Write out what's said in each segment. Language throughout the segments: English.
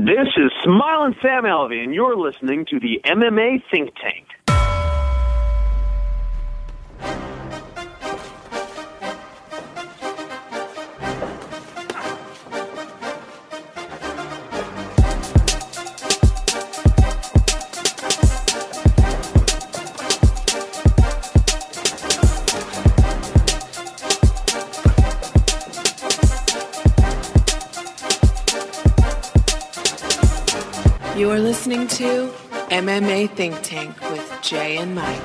This is Smiling Sam Alvey, and you're listening to the MMA Think Tank. You are listening to MMA Think Tank with Jay and Mike.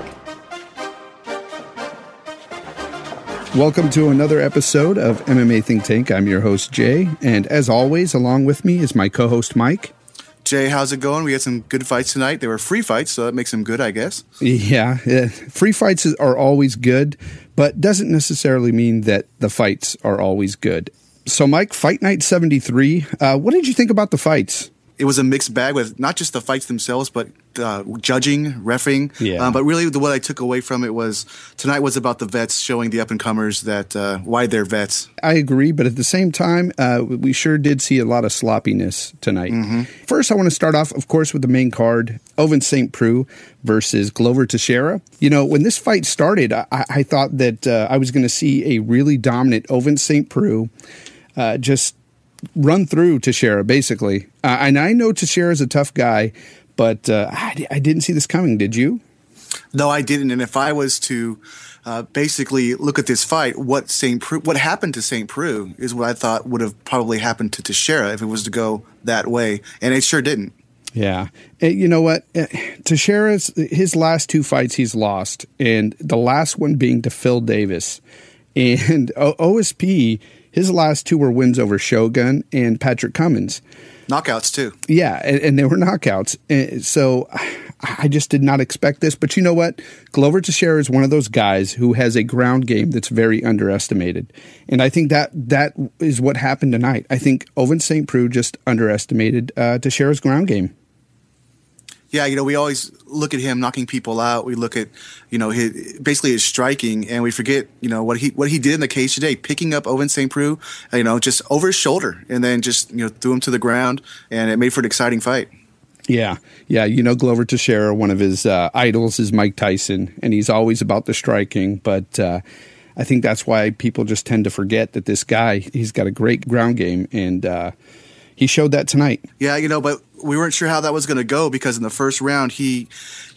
Welcome to another episode of MMA Think Tank. I'm your host, Jay, and as always, along with me is my co-host, Mike. Jay, how's it going? We had some good fights tonight. They were free fights, so that makes them good, I guess. Yeah, free fights are always good, but doesn't necessarily mean that the fights are always good. So, Mike, Fight Night 73, what did you think about the fights? It was a mixed bag with not just the fights themselves, but judging, reffing. Yeah. But really, what I took away from it was tonight was about the vets, showing the up-and-comers that why they're vets. I agree, but at the same time, we sure did see a lot of sloppiness tonight. Mm-hmm. First, I want to start off, of course, with the main card, Ovince St. Preux versus Glover Teixeira. You know, when this fight started, I thought that I was going to see a really dominant Ovince St. Preux just run through Teixeira, basically. And I know Teixeira's a tough guy, but I didn't see this coming. Did you? No, I didn't. And if I was to basically look at this fight, what happened to St. Preux is what I thought would have probably happened to Teixeira if it was to go that way. And it sure didn't. Yeah. You know what? Teixeira's, his last two fights he's lost, and the last one being to Phil Davis. And OSP, his last two were wins over Shogun and Patrick Cummins. Knockouts, too. Yeah, and they were knockouts. So I just did not expect this. But you know what? Glover Teixeira is one of those guys who has a ground game that's very underestimated. And I think that is what happened tonight. I think Ovince St. Preux just underestimated Teixeira's ground game. Yeah, you know, we always look at him knocking people out. We look at, you know, his striking, and we forget, you know, what he did in the cage today, picking up Ovince St. Preux, you know, just over his shoulder, and then just, you know, threw him to the ground, and it made for an exciting fight. Yeah. You know, Glover Teixeira, one of his idols is Mike Tyson, and he's always about the striking, but I think that's why people just tend to forget that this guy, he's got a great ground game, and he showed that tonight. Yeah, you know, but we weren't sure how that was going to go because in the first round he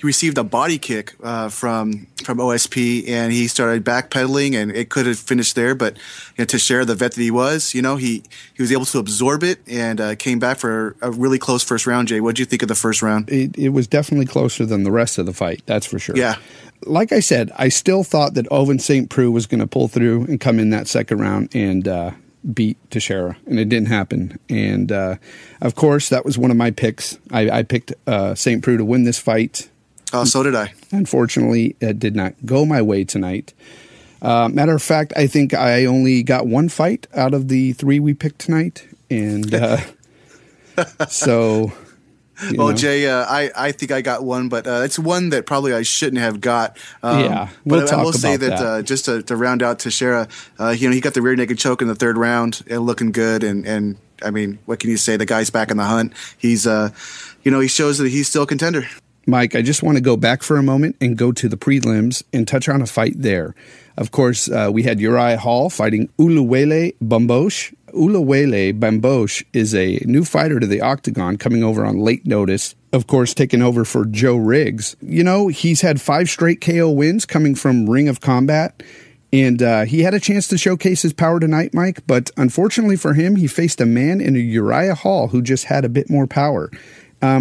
received a body kick from OSP, and he started backpedaling, and it could have finished there. But you know, Teixeira, the vet that he was, you know, he was able to absorb it and came back for a really close first round. Jay, what did you think of the first round? It was definitely closer than the rest of the fight, that's for sure. Yeah. Like I said, I still thought that Ovince St. Preux was going to pull through and come in that second round and beat Teixeira, and it didn't happen. And of course, that was one of my picks. I picked St. Preux to win this fight. Oh, so did I. Unfortunately, it did not go my way tonight. Matter of fact, I think I only got one fight out of the three we picked tonight, and so. Well, know. Jay, I think I got one, but it's one that probably I shouldn't have got. But I will say that just to round out Teixeira, you know, he got the rear naked choke in the third round, and looking good. And I mean, what can you say? The guy's back in the hunt. He's, you know, he shows that he's still a contender. Mike, I just want to go back for a moment and go to the prelims and touch on a fight there. Of course, we had Uriah Hall fighting Uluwele Bambosh. Uluwele Bambosh is a new fighter to the octagon coming over on late notice, of course, taking over for Joe Riggs. You know, he's had 5 straight KO wins coming from Ring of Combat, and he had a chance to showcase his power tonight, Mike, but unfortunately for him, he faced a man in a Uriah Hall who just had a bit more power.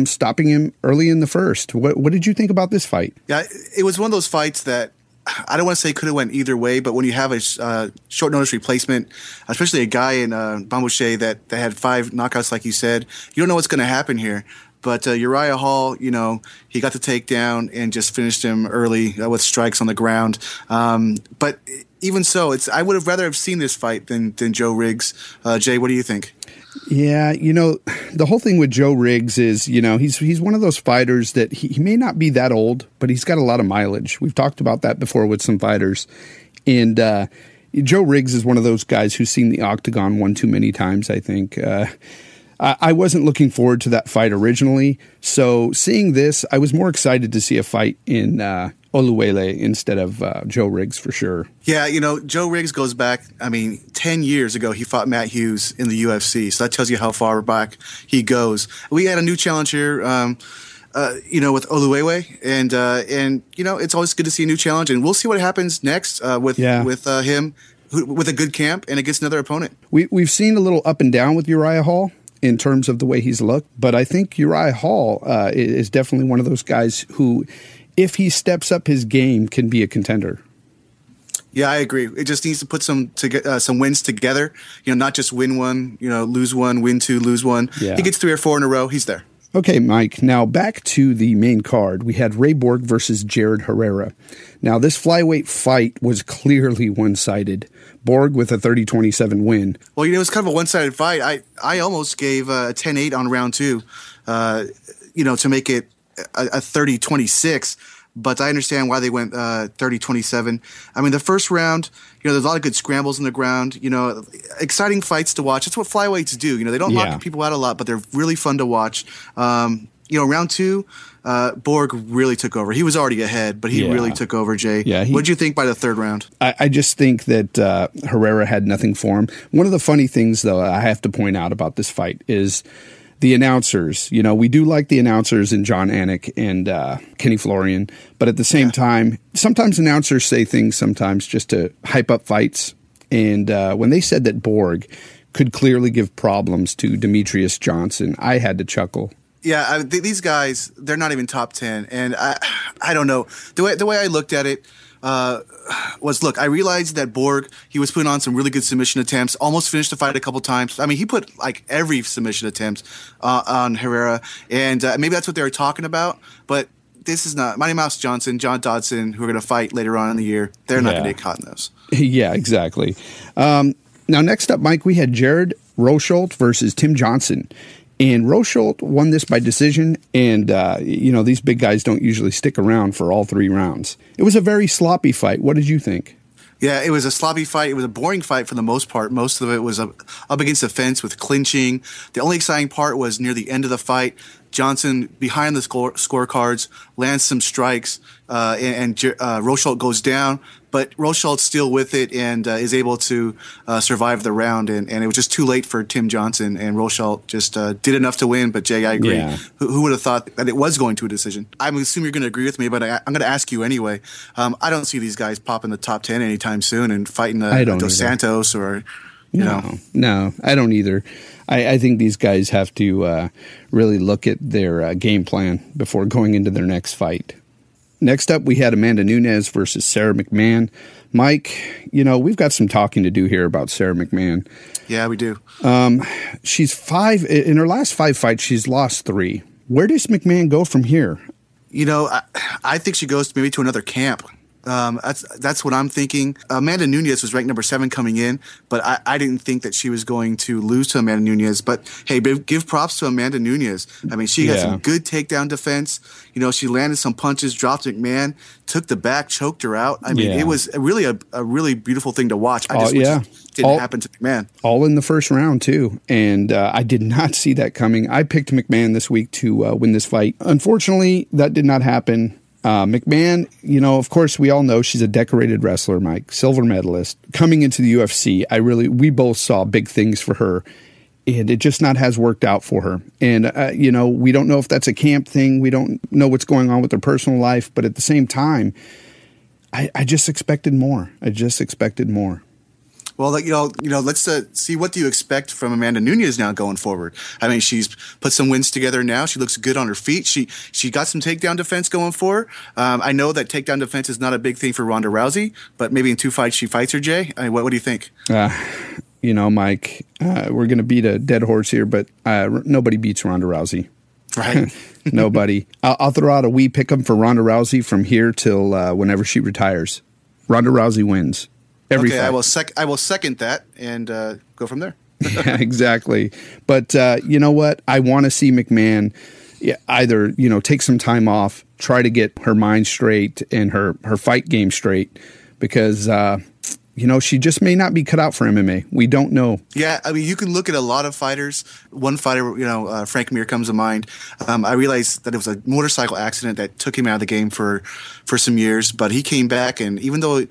Stopping him early in the first. What did you think about this fight? Yeah, it was one of those fights that I don't want to say could have went either way, but when you have a short notice replacement, especially a guy in Bambouche that had 5 knockouts, like you said, you don't know what's going to happen here. But Uriah Hall, you know, he got the takedown and just finished him early with strikes on the ground. But even so, I would have rather have seen this fight than Joe Riggs. Jay, what do you think? Yeah, you know, the whole thing with Joe Riggs is, you know, he's one of those fighters that he may not be that old, but he's got a lot of mileage. We've talked about that before with some fighters. And Joe Riggs is one of those guys who's seen the octagon one too many times, I think. I wasn't looking forward to that fight originally. So seeing this, I was more excited to see a fight in Oluwele instead of Joe Riggs for sure. Yeah, Joe Riggs goes back, 10 years ago he fought Matt Hughes in the UFC. So that tells you how far back he goes. We had a new challenger, with Oluwele, and it's always good to see a new challenge. And we'll see what happens next with him, with a good camp and against another opponent. We've seen a little up and down with Uriah Hall in terms of the way he's looked, but I think Uriah Hall is definitely one of those guys who, if he steps up his game, can be a contender. Yeah, I agree. It just needs to put some wins together. Not just win one, lose one, win two, lose one. Yeah. He gets 3 or 4 in a row. He's there. Okay, Mike. Now back to the main card. We had Ray Borg versus Jared Herrera. Now this flyweight fight was clearly one-sided. Borg with a 30-27 win. Well, it was kind of a one-sided fight. I almost gave a 10-8 on round 2, to make it a 30-26. But I understand why they went 30-27. The first round, there's a lot of good scrambles in the ground. Exciting fights to watch. That's what flyweights do. They don't knock people out a lot, but they're really fun to watch. Round 2, Borg really took over. He was already ahead, but he really took over, Jay. Yeah, what did you think by the third round? I just think that Herrera had nothing for him. One of the funny things, though, I have to point out about this fight is the announcers. We do like the announcers in John Anik and Kenny Florian, but at the same time, sometimes announcers say things sometimes just to hype up fights. And when they said that Borg could clearly give problems to Demetrius Johnson, I had to chuckle. Yeah, these guys, they're not even top 10. And I don't know. The way I looked at it was, look, I realized that Borg, he was putting on some really good submission attempts, almost finished the fight a couple times. He put like every submission attempt on Herrera. And maybe that's what they were talking about. But this is not Mighty Mouse Johnson, John Dodson, who are going to fight later on in the year. They're not going to get caught in those. Yeah, exactly. Now, next up, Mike, we had Jared Rosholt versus Tim Johnson. And Rosholt won this by decision, and, these big guys don't usually stick around for all 3 rounds. It was a very sloppy fight. What did you think? Yeah, it was a sloppy fight. It was a boring fight for the most part. Most of it was up against the fence with clinching. The only exciting part was near the end of the fight. Johnson, behind the scorecards, lands some strikes, and Rosholt goes down. But Rosholt's still with it and is able to survive the round. And it was just too late for Tim Johnson. And Rosholt just did enough to win. But, Jay, I agree. Yeah. Who would have thought that it was going to a decision? I'm assuming you're going to agree with me, but I'm going to ask you anyway. I don't see these guys popping the top 10 anytime soon and fighting Dos Santos or, No, I don't either. I think these guys have to really look at their game plan before going into their next fight. Next up, we had Amanda Nunes versus Sarah McMahon. Mike, we've got some talking to do here about Sarah McMahon. Yeah, we do. She's 5 in her last 5 fights. She's lost 3. Where does McMahon go from here? I think she goes maybe to another camp. That's what I'm thinking. Amanda Nunes was ranked number 7 coming in, but I didn't think that she was going to lose to Amanda Nunes. But hey, give props to Amanda Nunes. She had some good takedown defense. She landed some punches, dropped McMahon, took the back, choked her out. It was really a really beautiful thing to watch. Didn't happen to McMahon. All in the first round too, and I did not see that coming. I picked McMahon this week to win this fight. Unfortunately, that did not happen. McMahon, of course, we all know she's a decorated wrestler, Mike, silver medalist. Coming into the UFC, we both saw big things for her, and it just not has worked out for her. And, we don't know if that's a camp thing. We don't know what's going on with her personal life. But at the same time, I just expected more. Well, let's see, what do you expect from Amanda Nunes now going forward? She's put some wins together now. She looks good on her feet. She got some takedown defense going for her. I know that takedown defense is not a big thing for Ronda Rousey, but maybe in 2 fights she fights her, Jay. What do you think? Mike, we're going to beat a dead horse here, but nobody beats Ronda Rousey. Right. Nobody. I'll throw out a wee pick'em for Ronda Rousey from here till whenever she retires. Ronda Rousey wins. Every fight. I will second that and go from there. Yeah, exactly. But you know what? I want to see McMahon either take some time off, try to get her mind straight and her fight game straight, because she just may not be cut out for MMA. We don't know. Yeah, I mean, you can look at a lot of fighters. One fighter, Frank Mir comes to mind. I realized that it was a motorcycle accident that took him out of the game for some years, but he came back, and even though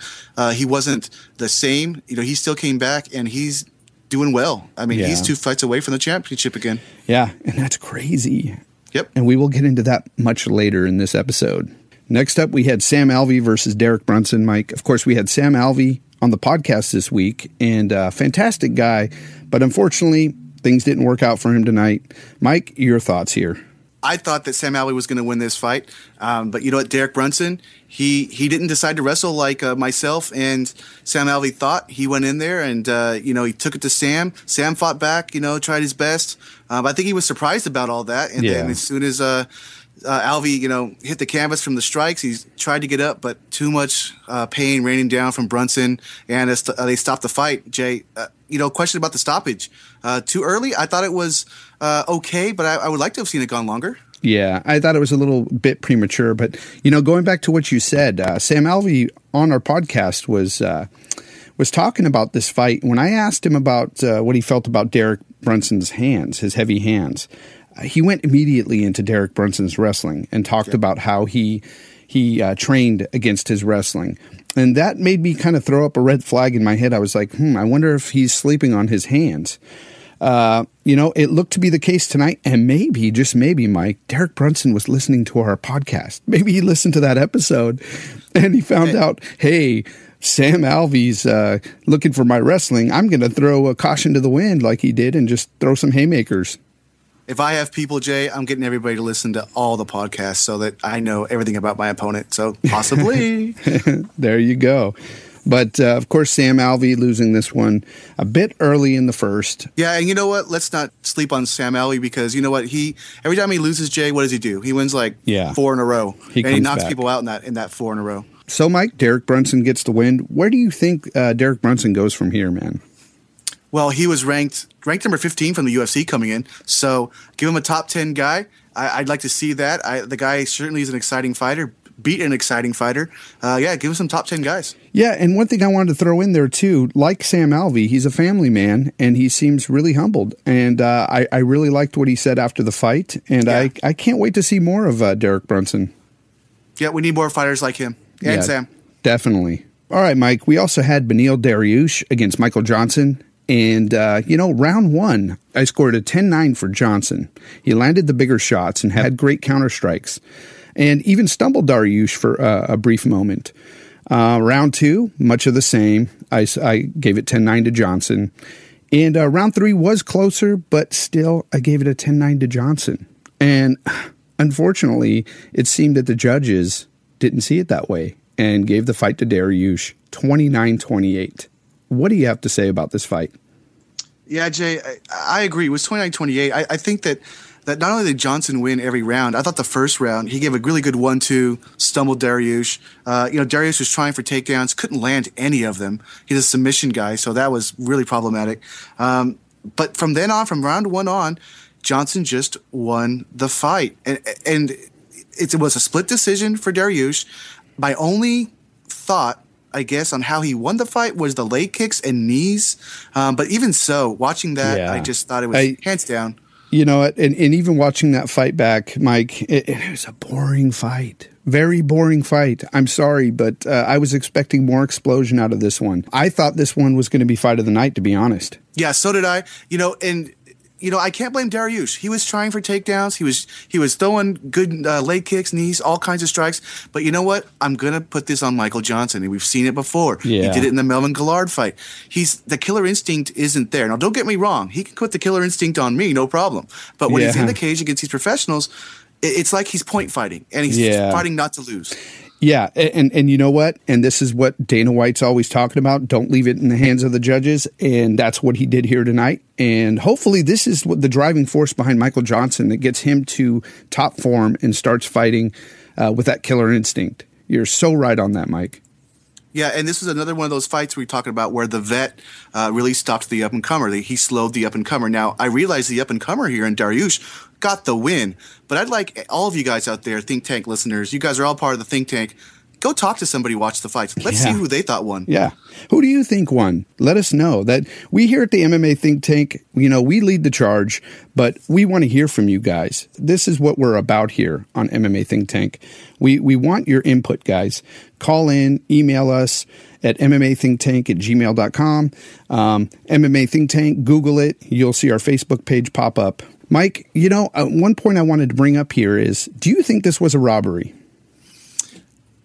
he wasn't the same, he still came back, and he's doing well. I mean, he's 2 fights away from the championship again. Yeah, and that's crazy. Yep. And we will get into that much later in this episode. Next up, we had Sam Alvey versus Derek Brunson, Mike. Of course, we had Sam Alvey on the podcast this week, and fantastic guy, but unfortunately, things didn't work out for him tonight. Mike, your thoughts here? I thought that Sam Alvey was going to win this fight, but you know what, Derek Brunson, he didn't decide to wrestle like myself and Sam Alvey thought. He went in there and he took it to Sam. Sam fought back, tried his best. I think he was surprised about all that, and then as soon as Alvey, hit the canvas from the strikes, he tried to get up, but too much pain raining down from Brunson, and they stopped the fight. Jay, question about the stoppage. Too early? I thought it was okay, but I would like to have seen it gone longer. Yeah, I thought it was a little bit premature, but, going back to what you said, Sam Alvey on our podcast was talking about this fight. When I asked him about what he felt about Derek Brunson's hands, his heavy hands, he went immediately into Derek Brunson's wrestling and talked about how he trained against his wrestling. And that made me kind of throw up a red flag in my head. I was like, I wonder if he's sleeping on his hands. It looked to be the case tonight. And maybe, just maybe, Mike, Derek Brunson was listening to our podcast. Maybe he listened to that episode and he found out, hey, Sam Alvey's looking for my wrestling. I'm going to throw a caution to the wind like he did and just throw some haymakers. If I have people, Jay, I'm getting everybody to listen to all the podcasts so that I know everything about my opponent. So possibly. There you go. But, of course, Sam Alvey losing this one a bit early in the first. Yeah, and you know what? Let's not sleep on Sam Alvey because you know what? Every time he loses, Jay, what does he do? He wins 4 in a row. He knocks people out in that 4 in a row. So, Mike, Derek Brunson gets the win. Where do you think Derek Brunson goes from here, man? Well, he was ranked number 15 from the UFC coming in, so give him a top 10 guy. I'd like to see that. The guy certainly is an exciting fighter, beat an exciting fighter. Give him some top 10 guys. Yeah, and one thing I wanted to throw in there, too, like Sam Alvey, he's a family man, and he seems really humbled. And I really liked what he said after the fight, and I can't wait to see more of Derek Brunson. Yeah, we need more fighters like him and Sam. Definitely. All right, Mike, we also had Beneil Dariush against Michael Johnson. And, round one, I scored a 10-9 for Johnson. He landed the bigger shots and had great counter strikes and even stumbled Dariush for a brief moment. Round two, much of the same. I gave it 10-9 to Johnson. And round three was closer, but still I gave it a 10-9 to Johnson. And unfortunately, it seemed that the judges didn't see it that way and gave the fight to Dariush 29-28. What do you have to say about this fight? Yeah, Jay, I agree. It was 29-28. I think that not only did Johnson win every round, I thought the first round, he gave a really good 1-2, stumbled Dariush. Dariush was trying for takedowns, couldn't land any of them. He's a submission guy, so that was really problematic. But from then on, from round one on, Johnson just won the fight. And it was a split decision for Dariush. My only thought, I guess, on how he won the fight was the leg kicks and knees. But even so, watching that, I just thought it was hands down. You know what? And even watching that fight back, Mike, it was a boring fight. Very boring fight. I'm sorry, but I was expecting more explosion out of this one. I thought this one was going to be fight of the night, to be honest. Yeah, so did I. I can't blame Dariush. He was trying for takedowns. He was throwing good leg kicks, knees, all kinds of strikes. But you know what? I'm going to put this on Michael Johnson. And we've seen it before. Yeah. He did it in the Melvin Gillard fight. The killer instinct isn't there. Now, don't get me wrong. He can put the killer instinct on me, no problem. But when he's in the cage against these professionals, it's like he's point fighting. And he's fighting not to lose. Yeah, and you know what? And this is what Dana White's always talking about. Don't leave it in the hands of the judges. And that's what he did here tonight. And hopefully this is what the driving force behind Michael Johnson that gets him to top form and starts fighting with that killer instinct. You're so right on that, Mike. Yeah, and this is another one of those fights we're talking about where the vet really stopped the up-and-comer. He slowed the up-and-comer. Now, I realize the up-and-comer here in Dariush got the win, but I'd like all of you guys out there, Think Tank listeners, you guys are all part of the Think Tank, go talk to somebody, watch the fights. Let's see who they thought won. Yeah. Who do you think won? Let us know. That we here at the MMA Think Tank, we lead the charge, but we want to hear from you guys. This is what we're about here on MMA Think Tank. We want your input, guys. Call in, email us at mmathinktank@gmail.com. MMA Think Tank, Google it. You'll see our Facebook page pop up. Mike, one point I wanted to bring up here is, do you think this was a robbery?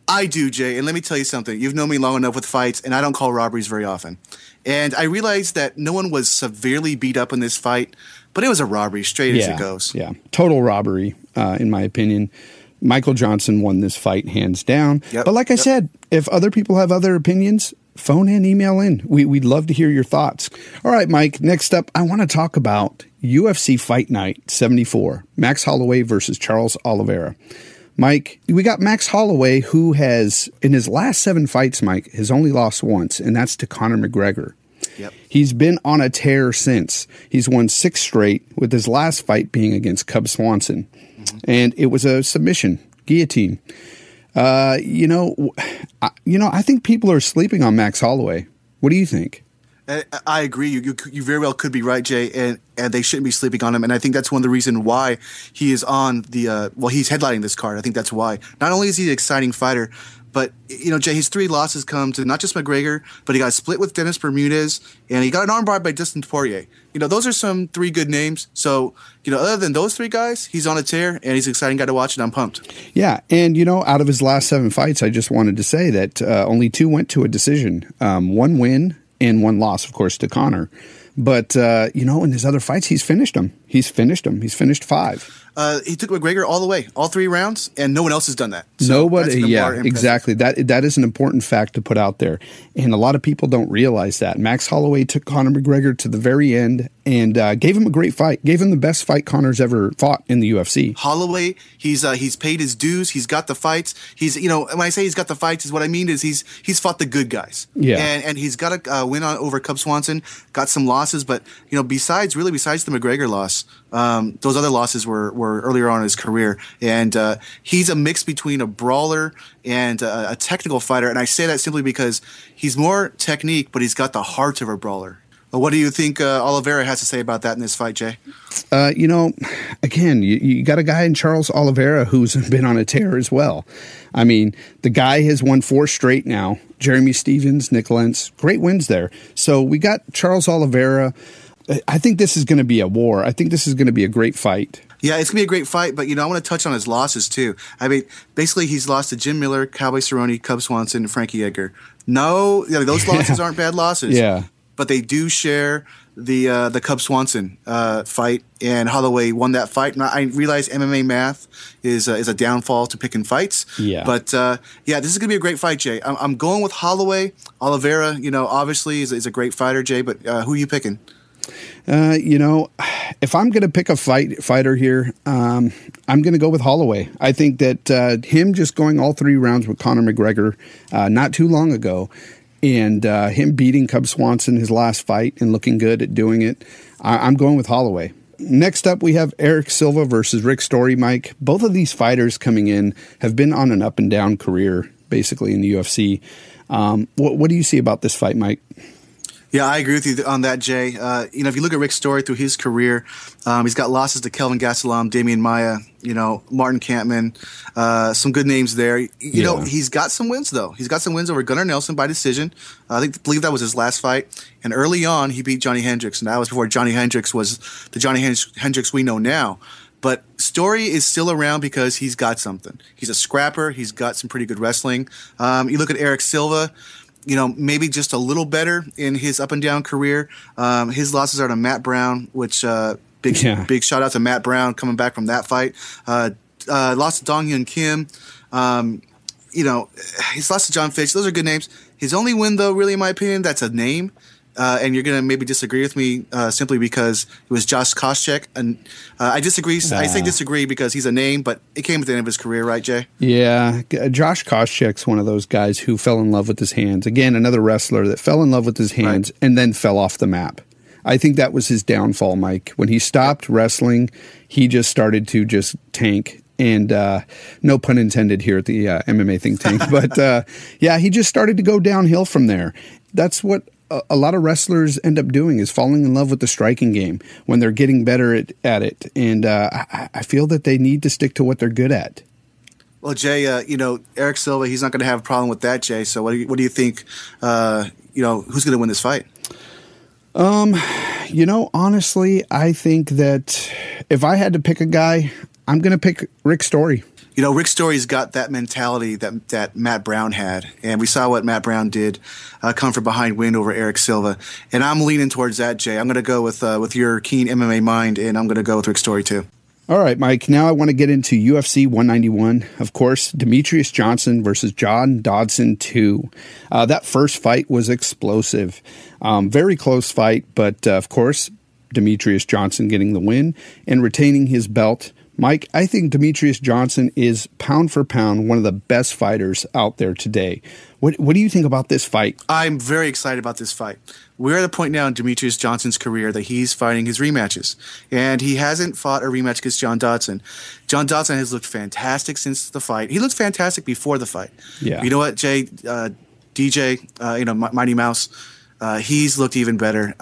I do, Jay, and let me tell you something. You've known me long enough with fights, and I don't call robberies very often. And I realized that no one was severely beat up in this fight, but it was a robbery, straight as it goes. Yeah, total robbery, in my opinion. Michael Johnson won this fight hands down. But like I said, if other people have other opinions, phone in, email in. We'd love to hear your thoughts. All right, Mike, next up, I want to talk about UFC Fight Night 74, Max Holloway versus Charles Oliveira. Mike, we got Max Holloway, who has, in his last 7 fights, Mike, has only lost once, and that's to Conor McGregor. Yep. He's been on a tear since. He's won 6 straight, with his last fight being against Cub Swanson. Mm-hmm. And it was a submission, guillotine. I think people are sleeping on Max Holloway. What do you think? I agree. You very well could be right, Jay, and they shouldn't be sleeping on him. And I think that's one of the reasons why he is on the he's headlining this card. I think that's why. Not only is he an exciting fighter, but Jay, his 3 losses come to not just McGregor, but he got split with Dennis Bermudez, and he got an armbar by Dustin Poirier. Those are some 3 good names. So other than those 3 guys, he's on a tear, and he's an exciting guy to watch, and I'm pumped. Yeah, and out of his last 7 fights, I just wanted to say that only 2 went to a decision. 1 win and 1 loss, of course, to Conor. But, in his other fights, he's finished them. He's finished 5. He took McGregor all the way, all 3 rounds, and no one else has done that. So Nobody, exactly. That is an important fact to put out there. And a lot of people don't realize that. Max Holloway took Conor McGregor to the very end and gave him a great fight, gave him the best fight Conor's ever fought in the UFC. Holloway, he's paid his dues, he's got the fights. He's, when I say he's got the fights, is what I mean is he's fought the good guys. Yeah. And he's got a win over Cub Swanson, got some losses, but besides the McGregor loss, those other losses were earlier on in his career, and he's a mix between a brawler and a technical fighter. And I say that simply because he's more technique, but he's got the heart of a brawler. What do you think Oliveira has to say about that in this fight, Jay? Again, you got a guy in Charles Oliveira who's been on a tear as well. I mean, the guy has won 4 straight now. Jeremy Stevens, Nick Lentz, great wins there. So we got Charles Oliveira. I think this is going to be a war. I think this is going to be a great fight. Yeah, it's going to be a great fight, but, I want to touch on his losses, too. I mean, basically, he's lost to Jim Miller, Cowboy Cerrone, Cub Swanson, and Frankie Edgar. No, those losses aren't bad losses. Yeah. But they do share the Cub Swanson fight, and Holloway won that fight. Now, I realize MMA math is a downfall to picking fights. Yeah. But, this is going to be a great fight, Jay. I'm going with Holloway. Oliveira, obviously is a great fighter, Jay, but who are you picking? If I'm going to pick a fighter here, I'm going to go with Holloway. I think that him just going all 3 rounds with Conor McGregor not too long ago, and him beating Cub Swanson his last fight and looking good at doing it, I'm going with Holloway. Next up, we have Eric Silva versus Rick Story, Mike. Both of these fighters coming in have been on an up and down career, basically, in the UFC. What do you see about this fight, Mike? Yeah, I agree with you on that, Jay. If you look at Rick's story through his career, he's got losses to Kelvin Gastelum, Damian Maia, Martin Kampmann, some good names there. He's got some wins, though. He's got some wins over Gunnar Nelson by decision. I believe that was his last fight. And early on, he beat Johnny Hendricks, and that was before Johnny Hendricks was the Johnny Hendricks we know now. But Story is still around because he's got something. He's a scrapper. He's got some pretty good wrestling. You look at Eric Silva, maybe just a little better in his up and down career. His losses are to Matt Brown, which big shout out to Matt Brown coming back from that fight. Lost to Dong Hyun Kim. He's lost to John Fitch. Those are good names. His only win, though, really, in my opinion, that's a name. And you're going to maybe disagree with me simply because it was Josh Koscheck. And I disagree. I say disagree because he's a name, but it came at the end of his career, right, Jay? Yeah. Josh Koscheck's one of those guys who fell in love with his hands. Again, another wrestler that fell in love with his hands and then fell off the map. I think that was his downfall, Mike. When he stopped wrestling, he just started to just tank. And no pun intended here at the MMA Think Tank. But yeah, he just started to go downhill from there. That's what a lot of wrestlers end up doing, is falling in love with the striking game when they're getting better at it. And I feel that they need to stick to what they're good at. Well, Jay, Eric Silva, he's not going to have a problem with that, Jay. So what do you think, who's going to win this fight? Honestly, I think that if I had to pick a guy, I'm going to pick Rick Story. Rick Story's got that mentality that Matt Brown had, and we saw what Matt Brown did, come from behind win over Eric Silva. And I'm leaning towards that, Jay. I'm going to go with your keen MMA mind, and I'm going to go with Rick Story too. All right, Mike, now I want to get into UFC 191. Of course, Demetrius Johnson versus John Dodson 2. That first fight was explosive. Very close fight, but of course, Demetrius Johnson getting the win and retaining his belt. Mike, I think Demetrius Johnson is pound for pound one of the best fighters out there today. What do you think about this fight? I'm very excited about this fight. We're at a point now in Demetrius Johnson's career that he's fighting his rematches, and he hasn't fought a rematch against John Dodson. John Dodson has looked fantastic since the fight. He looked fantastic before the fight. Yeah. You know what, Jay? DJ, Mighty Mouse, he's looked even better.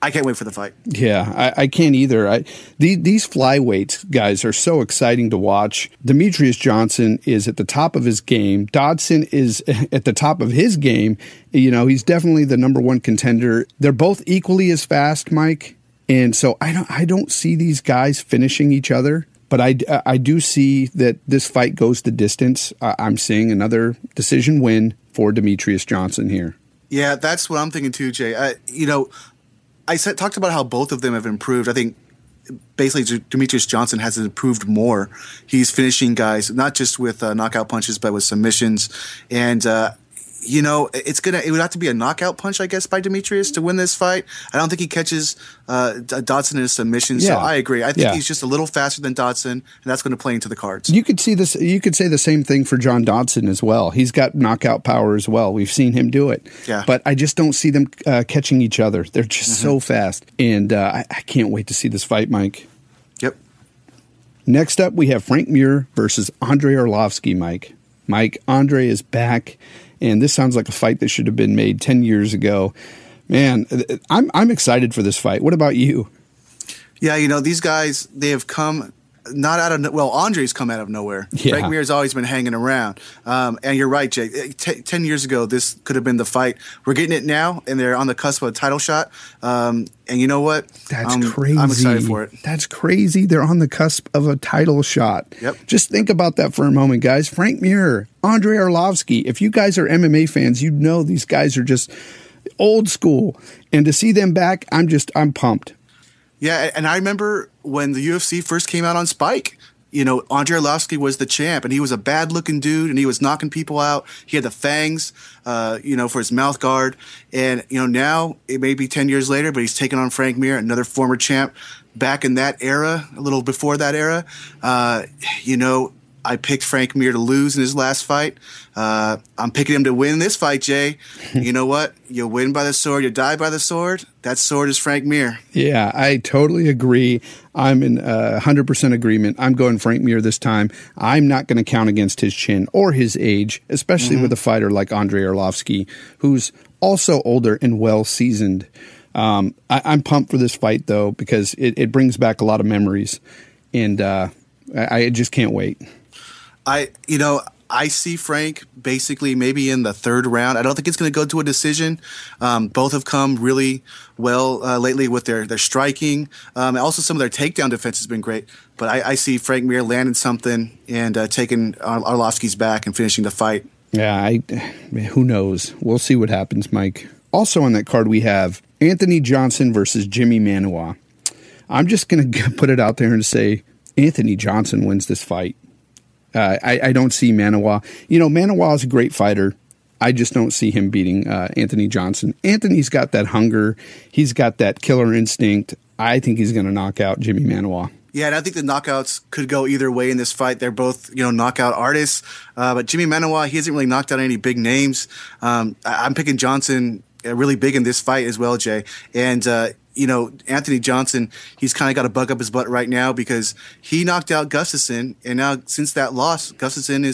I can't wait for the fight. Yeah, I can't either. These flyweights guys are so exciting to watch. Demetrius Johnson is at the top of his game. Dodson is at the top of his game. He's definitely the number one contender. They're both equally as fast, Mike. And so I don't see these guys finishing each other. But I do see that this fight goes the distance. I'm seeing another decision win for Demetrius Johnson here. Yeah, that's what I'm thinking too, Jay. Talked about how both of them have improved. I think basically Demetrius Johnson has improved more. He's finishing guys not just with knockout punches, but with submissions. And it would have to be a knockout punch, I guess, by Demetrius to win this fight. I don't think he catches Dodson in a submission. Yeah. So I agree. I think he's just a little faster than Dodson, and that's going to play into the cards. You could see this. You could say the same thing for John Dodson as well. He's got knockout power as well. We've seen him do it. Yeah. But I just don't see them catching each other. They're just so fast, and I can't wait to see this fight, Mike. Yep. Next up, we have Frank Mir versus Andrei Arlovski, Mike. Mike, Andre is back. And this sounds like a fight that should have been made 10 years ago. Man, I'm excited for this fight. What about you? Yeah, these guys, they have come not out of – well, Andre's come out of nowhere. Yeah. Frank Mir's always been hanging around. And you're right, Jay. 10 years ago, this could have been the fight. We're getting it now, and they're on the cusp of a title shot. And you know what? That's crazy. I'm excited for it. That's crazy. They're on the cusp of a title shot. Yep. Just think about that for a moment, guys. Frank Mir, Andrei Arlovski. If you guys are MMA fans, you know these guys are just old school. And to see them back, I'm pumped. Yeah, and I remember when the UFC first came out on Spike. Andrei Arlovski was the champ, and he was a bad-looking dude, and he was knocking people out. He had the fangs, for his mouth guard. And, now it may be 10 years later, but he's taking on Frank Mir, another former champ, back in that era, a little before that era. I picked Frank Mir to lose in his last fight. I'm picking him to win this fight, Jay. You know what? You win by the sword, you die by the sword. That sword is Frank Mir. Yeah, I totally agree. I'm in 100% agreement. I'm going Frank Mir this time. I'm not going to count against his chin or his age, especially with a fighter like Andrei Arlovski, who's also older and well-seasoned. I'm pumped for this fight, though, because it brings back a lot of memories, and I just can't wait. I see Frank basically maybe in the third round. I don't think it's going to go to a decision. Both have come really well lately with their striking. And also some of their takedown defense has been great. But I see Frank Mir landing something and taking Arlovski's back and finishing the fight. Yeah, who knows? We'll see what happens, Mike. Also on that card we have Anthony Johnson versus Jimmy Manuwa. I'm just going to put it out there and say Anthony Johnson wins this fight. I don't see Manuwa. Manuwa is a great fighter. I just don't see him beating Anthony Johnson. Anthony's got that hunger. He's got that killer instinct. I think he's going to knock out Jimmy Manuwa. Yeah, and I think the knockouts could go either way in this fight. They're both, knockout artists. But Jimmy Manuwa, he hasn't really knocked out any big names. I'm picking Johnson really big in this fight as well, Jay. And, Anthony Johnson, he's kind of got a bug up his butt right now because he knocked out Gustafsson, and now since that loss, Gustafsson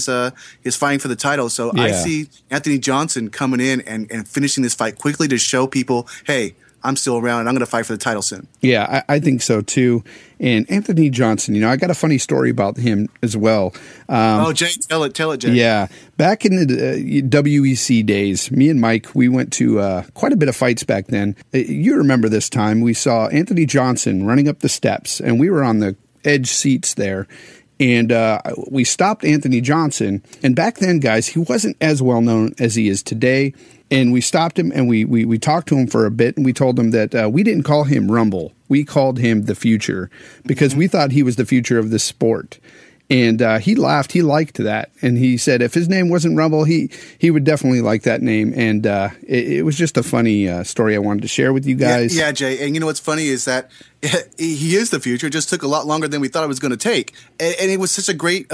is fighting for the title. So I see Anthony Johnson coming in and finishing this fight quickly to show people, hey, I'm still around and I'm going to fight for the title soon. Yeah, I think so too. And Anthony Johnson, I got a funny story about him as well. Jay, tell it, Jay. Yeah, back in the WEC days, me and Mike, we went to quite a bit of fights back then. You remember this time, we saw Anthony Johnson running up the steps, and we were on the edge seats there. And we stopped Anthony Johnson. And back then, guys, he wasn't as well known as he is today. And we stopped him and we talked to him for a bit, and we told him that we didn't call him Rumble. We called him the Future because we thought he was the future of this sport. And he laughed. He liked that. And he said if his name wasn't Rumble, he would definitely like that name. And it was just a funny story I wanted to share with you guys. Yeah, Jay. And what's funny is that he is the future. It just took a lot longer than we thought it was going to take. And it was such a great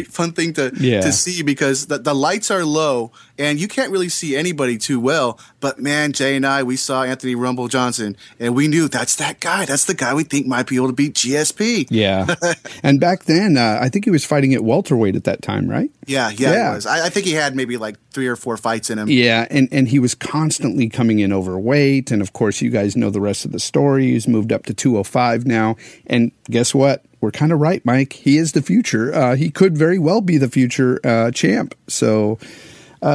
fun thing to see because the lights are low and you can't really see anybody too well. But, man, Jay and I, we saw Anthony Rumble Johnson, and we knew that's that guy. That's the guy we think might be able to beat GSP. Yeah. And back then, I think he was fighting at welterweight at that time, right? Yeah, he was. I think he had maybe like 3 or 4 fights in him. Yeah, and he was constantly coming in overweight. And, of course, you guys know the rest of the story. He's moved up to 205 now. And guess what? We're kind of right, Mike. He is the future. He could very well be the future champ. So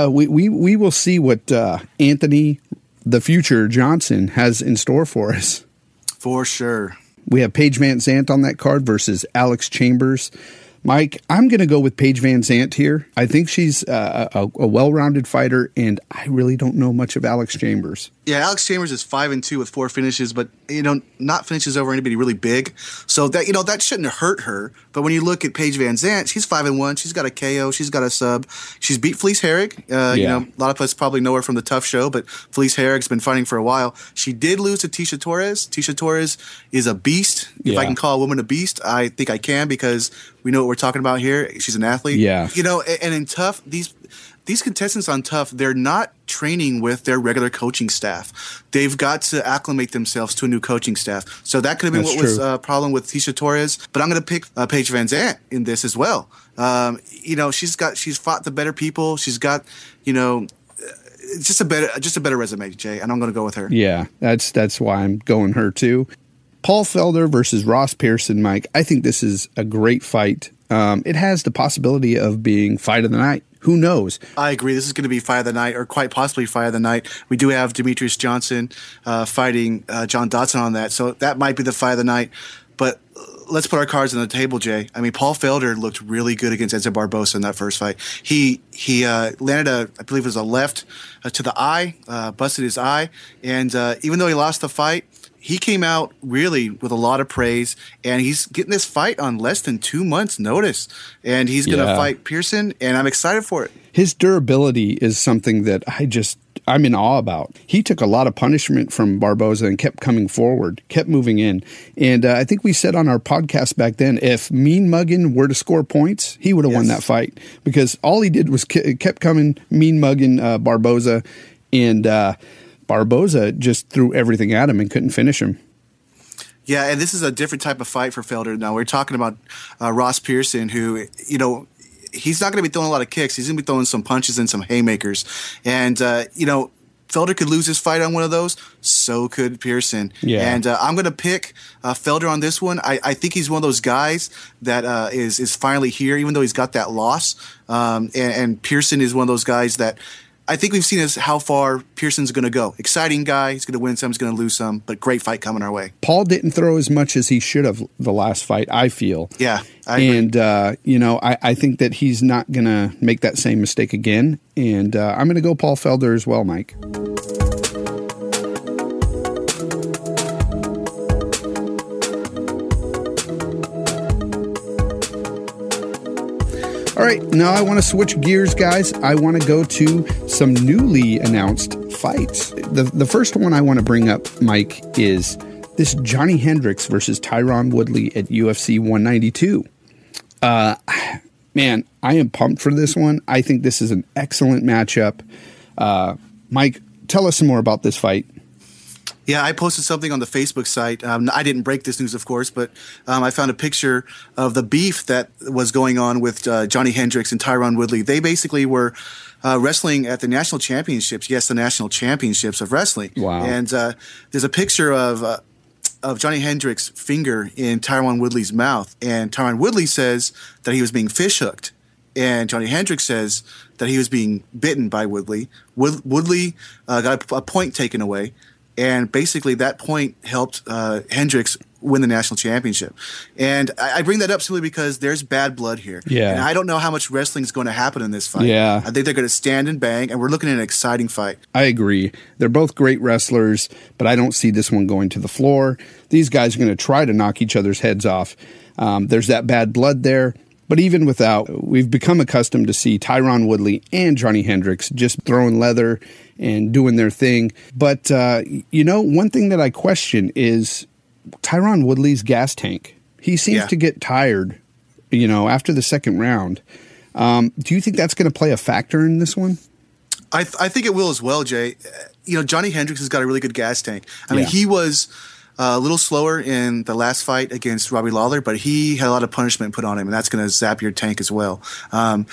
we will see what Anthony, the future Johnson, has in store for us. For sure. We have Paige Van Zandt on that card versus Alex Chambers. Mike, I'm going to go with Paige Van Zandt here. I think she's a well-rounded fighter, and I really don't know much of Alex Chambers. Yeah, Alex Chambers is 5-2 with 4 finishes, but not finishes over anybody really big. So that that shouldn't hurt her. But when you look at Paige Van Zandt, she's 5-1. She's got a KO. She's got a sub. She's beat Felice Herrig. A lot of us probably know her from the Tough Show, but Felice Herrig's been fighting for a while. She did lose to Tisha Torres. Tisha Torres is a beast. If I can call a woman a beast, I think I can because we know what we're talking about here. She's an athlete. Yeah. And in Tough, these contestants on Tough, they're not training with their regular coaching staff. They've got to acclimate themselves to a new coaching staff. So that could have been what was a problem with Tisha Torres. But I'm going to pick Paige Van Zandt in this as well. She's fought the better people. She's got, just a better resume, Jay, and I'm going to go with her. Yeah, that's why I'm going her too. Paul Felder versus Ross Pearson, Mike. I think this is a great fight. It has the possibility of being fight of the night. Who knows? I agree. This is going to be fight of the night, or quite possibly fight of the night. We do have Demetrius Johnson fighting John Dodson on that, so that might be the fight of the night. But let's put our cards on the table, Jay. I mean, Paul Felder looked really good against Edson Barbosa in that first fight. He landed I believe it was a left to the eye, busted his eye, and even though he lost the fight, he came out really with a lot of praise, and he's getting this fight on less than 2 months' notice, and he's going to fight Pearson, and I'm excited for it. His durability is something that I'm in awe about. He took a lot of punishment from Barboza and kept coming forward, kept moving in. And I think we said on our podcast back then, if Mean Muggin were to score points, he would have won that fight because all he did was kept coming, Mean Muggin Barboza, and Barboza just threw everything at him and couldn't finish him. Yeah, and this is a different type of fight for Felder. Now, we're talking about Ross Pearson, who, he's not going to be throwing a lot of kicks. He's going to be throwing some punches and some haymakers. And, Felder could lose his fight on one of those. So could Pearson. Yeah. And I'm going to pick Felder on this one. I think he's one of those guys that is finally here, even though he's got that loss. And Pearson is one of those guys that I think we've seen as how far Pearson's going to go. Exciting guy. He's going to win some. He's going to lose some. But great fight coming our way. Paul didn't throw as much as he should have the last fight, I feel. Yeah, I agree. And, I think that he's not going to make that same mistake again. And I'm going to go Paul Felder as well, Mike. All right, now I want to switch gears, guys. I want to go to some newly announced fights. The first one I want to bring up, Mike, is this Johnny Hendricks versus Tyron Woodley at UFC 192. Man, I am pumped for this one. I think this is an excellent matchup. Mike, tell us some more about this fight. Yeah, I posted something on the Facebook site. I didn't break this news, of course, but I found a picture of the beef that was going on with Johnny Hendricks and Tyron Woodley. They basically were wrestling at the national championships. Yes, the national championships of wrestling. Wow. And there's a picture of Johnny Hendricks' finger in Tyron Woodley's mouth, and Tyron Woodley says that he was being fish hooked, and Johnny Hendricks says that he was being bitten by Woodley. Woodley got a point taken away. And basically, that point helped Hendricks win the national championship. And I bring that up simply because there's bad blood here. Yeah. And I don't know how much wrestling is going to happen in this fight. Yeah. I think they're going to stand and bang, and we're looking at an exciting fight. I agree. They're both great wrestlers, but I don't see this one going to the floor. These guys are going to try to knock each other's heads off. There's that bad blood there. But even without, we've become accustomed to see Tyron Woodley and Johnny Hendricks just throwing leather and doing their thing. But, one thing that I question is Tyron Woodley's gas tank. He seems to get tired, after the second round. Do you think that's going to play a factor in this one? I think it will as well, Jay. Johnny Hendricks has got a really good gas tank. I mean, he was a little slower in the last fight against Robbie Lawler, but he had a lot of punishment put on him, and that's going to zap your tank as well.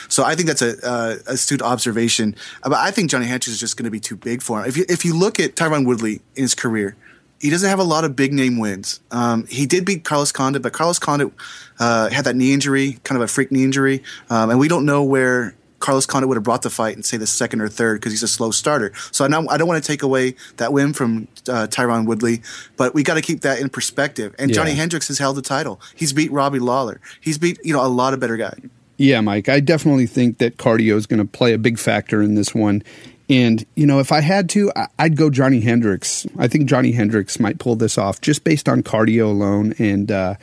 So I think that's a astute observation. But I think Johnny Hendricks is just going to be too big for him. If you look at Tyron Woodley in his career, he doesn't have a lot of big name wins. He did beat Carlos Condit, but Carlos Condit had that knee injury, kind of a freak knee injury, and we don't know where Carlos Condit would have brought the fight in, say, the second or third because he's a slow starter. So I don't want to take away that win from Tyron Woodley, but we got to keep that in perspective. And Johnny Hendricks has held the title. He's beat Robbie Lawler. He's beat a lot of better guys. Yeah, Mike, I definitely think that cardio is going to play a big factor in this one. And, if I had to, I'd go Johnny Hendricks. I think Johnny Hendricks might pull this off just based on cardio alone. And I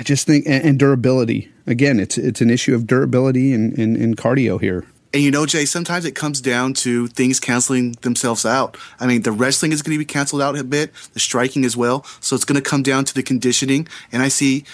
just think, and durability. Again, it's an issue of durability and cardio here. And Jay, sometimes it comes down to things canceling themselves out. I mean, the wrestling is going to be canceled out a bit, the striking as well. So it's going to come down to the conditioning. And I see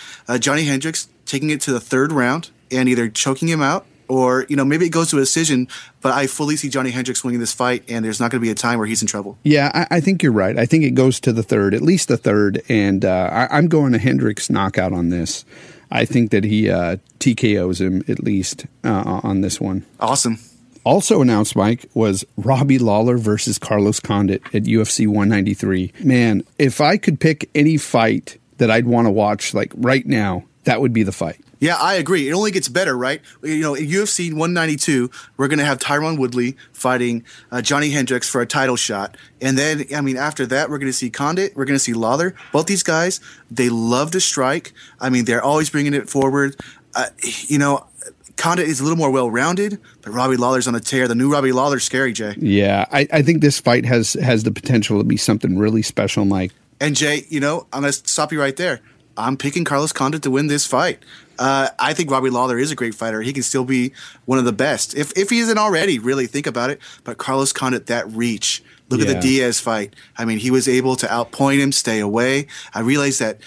Johnny Hendricks taking it to the third round and either choking him out or, maybe it goes to a decision. But I fully see Johnny Hendricks winning this fight, and there's not going to be a time where he's in trouble. Yeah, I think you're right. I think it goes to the third, at least the third. And I'm going to Hendricks knockout on this. I think that he TKOs him at least on this one. Awesome. Also announced, Mike, was Robbie Lawler versus Carlos Condit at UFC 193. Man, if I could pick any fight that I'd want to watch like right now, that would be the fight. Yeah, I agree. It only gets better, right? In UFC 192, we're going to have Tyron Woodley fighting Johnny Hendricks for a title shot. And then, after that, we're going to see Condit. We're going to see Lawler. Both these guys, they love to strike. They're always bringing it forward. Condit is a little more well-rounded, but Robbie Lawler's on a tear. The new Robbie Lawler's scary, Jay. Yeah, I think this fight has the potential to be something really special, Mike. And, Jay, I'm going to stop you right there. I'm picking Carlos Condit to win this fight. I think Robbie Lawler is a great fighter. He can still be one of the best. If he isn't already, really think about it. But Carlos Condit, that reach. Look at the Diaz fight. He was able to outpoint him, stay away. I realize that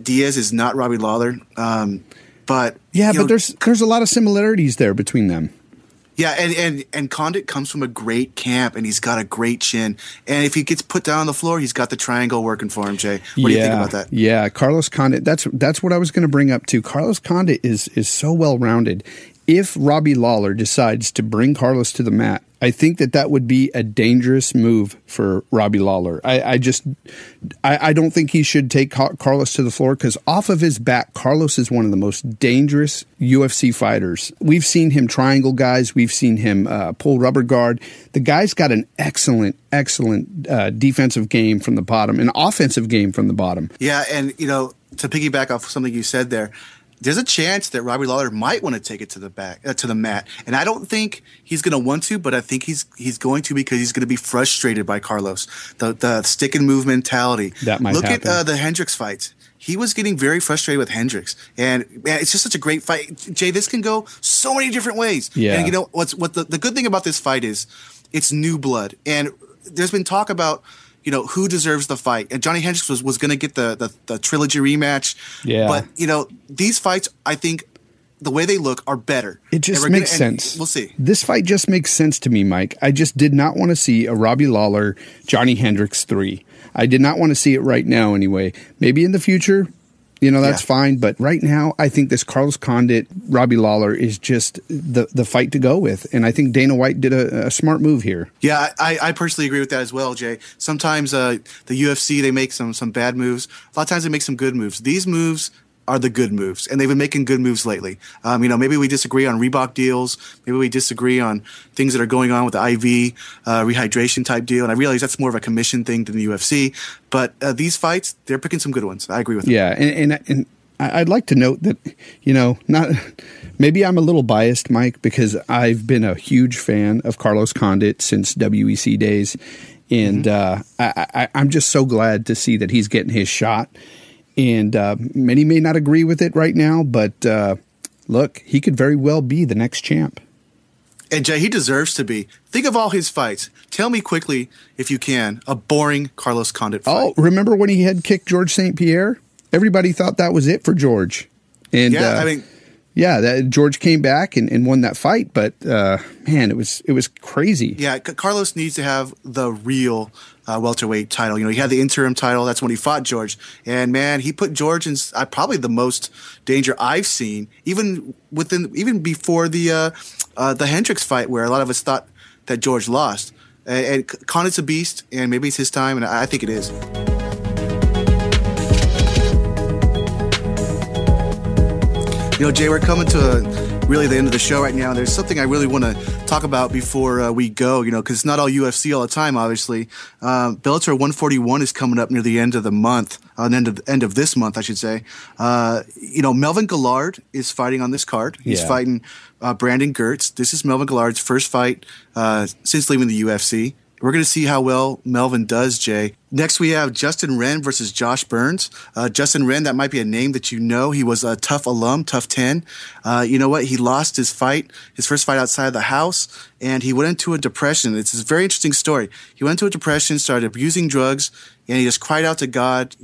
Diaz is not Robbie Lawler. But there's a lot of similarities there between them. Yeah, and Condit comes from a great camp, and he's got a great chin. And if he gets put down on the floor, he's got the triangle working for him, Jay. What do you think about that? Yeah, Carlos Condit, that's what I was going to bring up too. Carlos Condit is so well-rounded. If Robbie Lawler decides to bring Carlos to the mat, I think that would be a dangerous move for Robbie Lawler. I don't think he should take Carlos to the floor because off of his back, Carlos is one of the most dangerous UFC fighters. We've seen him triangle guys. We've seen him pull rubber guard. The guy's got an excellent defensive game from the bottom, an offensive game from the bottom. Yeah, and, to piggyback off something you said there, there's a chance that Robbie Lawler might want to take it to the mat, and I don't think he's going to want to, but I think he's going to because he's going to be frustrated by Carlos. The stick and move mentality. That might happen. Look at the Hendricks fights. He was getting very frustrated with Hendricks, and man, it's just such a great fight. Jay, this can go so many different ways. Yeah. And the good thing about this fight is it's new blood, and there's been talk about who deserves the fight. And Johnny Hendricks was going to get the trilogy rematch. Yeah. But, these fights, I think, the way they look are better. It just makes sense. We'll see. This fight just makes sense to me, Mike. I just did not want to see a Robbie Lawler, Johnny Hendricks 3. I did not want to see it right now anyway. Maybe in the future, that's fine. But right now, I think this Carlos Condit, Robbie Lawler is just the fight to go with. And I think Dana White did a smart move here. Yeah, I personally agree with that as well, Jay. Sometimes the UFC, they make some bad moves. A lot of times they make some good moves. These moves are the good moves, and they've been making good moves lately. Maybe we disagree on Reebok deals. Maybe we disagree on things that are going on with the IV rehydration type deal. And I realize that's more of a commission thing than the UFC. But these fights, they're picking some good ones. I agree with them. Yeah, and I'd like to note that, maybe I'm a little biased, Mike, because I've been a huge fan of Carlos Condit since WEC days. And I'm just so glad to see that he's getting his shot. And many may not agree with it right now, but look, he could very well be the next champ. And Jay, he deserves to be. Think of all his fights. Tell me quickly, if you can, a boring Carlos Condit fight. Oh, remember when he head kicked George St. Pierre? Everybody thought that was it for George. And George came back and won that fight. But man, it was crazy. Yeah, Carlos needs to have the real welterweight title. He had the interim title. That's when he fought George. And man, he put George in probably the most danger I've seen, even before the Hendricks fight, where a lot of us thought that George lost. And Condit's a beast, and maybe it's his time, and I think it is. Jay, we're coming to really the end of the show right now. And there's something I really want to talk about before we go, because it's not all UFC all the time, obviously. Bellator 141 is coming up near the end of the month, end of this month, I should say. Melvin Gillard is fighting on this card. He's fighting Brandon Gertz. This is Melvin Gillard's first fight since leaving the UFC. We're going to see how well Melvin does, Jay. Next, we have Justin Wren versus Josh Burns. Justin Wren, that might be a name that you know. He was a tough alum, tough 10. You know what? He lost his first fight outside of the house, and he went into a depression. It's a very interesting story. He went into a depression, started abusing drugs, and he just cried out to God,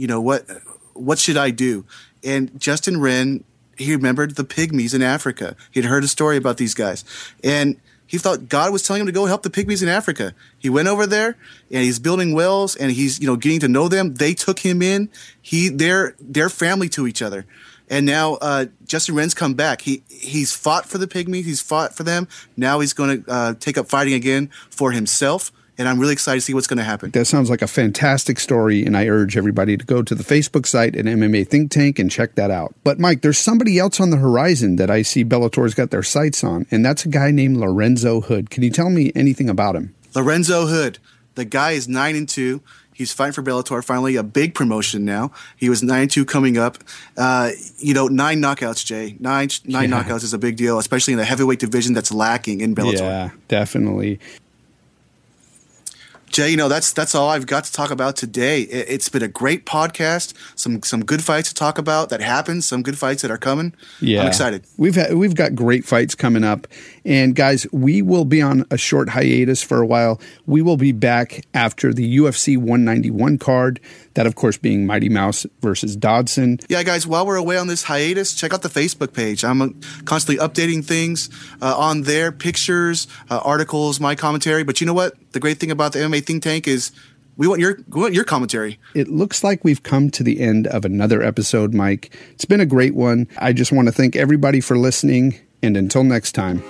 what should I do? And Justin Wren, he remembered the pygmies in Africa. He'd heard a story about these guys. And he thought God was telling him to go help the pygmies in Africa. He went over there, and he's building wells, and he's getting to know them. They took him in. They're family to each other. And now Justin Wren's come back. He's fought for the pygmies. He's fought for them. Now he's going to take up fighting again for himself. And I'm really excited to see what's going to happen. That sounds like a fantastic story, and I urge everybody to go to the Facebook site at MMA Think Tank and check that out. But, Mike, there's somebody else on the horizon that I see Bellator's got their sights on, and that's a guy named Lorenzo Hood. Can you tell me anything about him? Lorenzo Hood. The guy is 9-2. He's fighting for Bellator, finally a big promotion now. He was 9-2 coming up. 9 knockouts, Jay. Nine knockouts is a big deal, especially in the heavyweight division that's lacking in Bellator. Yeah, definitely. Jay, that's all I've got to talk about today. It's been a great podcast. Some good fights to talk about that happened. Some good fights that are coming. Yeah, I'm excited. We've got great fights coming up, and guys, we will be on a short hiatus for a while. We will be back after the UFC 191 card. That, of course, being Mighty Mouse versus Dodson. Yeah, guys, while we're away on this hiatus, check out the Facebook page. I'm constantly updating things on there, pictures, articles, my commentary. But you know what? The great thing about the MMA Think Tank is we want your commentary. It looks like we've come to the end of another episode, Mike. It's been a great one. I just want to thank everybody for listening, and until next time.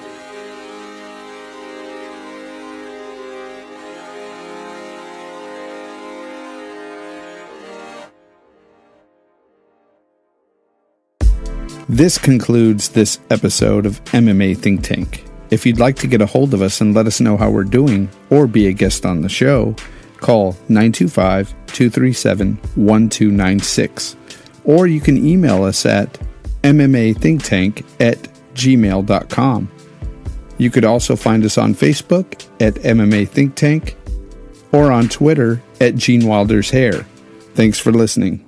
This concludes this episode of MMA Think Tank. If you'd like to get a hold of us and let us know how we're doing or be a guest on the show, call 925-237-1296. Or you can email us at mmathinktank@gmail.com. You could also find us on Facebook at MMA Think Tank or on Twitter at Gene Wilder's Hair. Thanks for listening.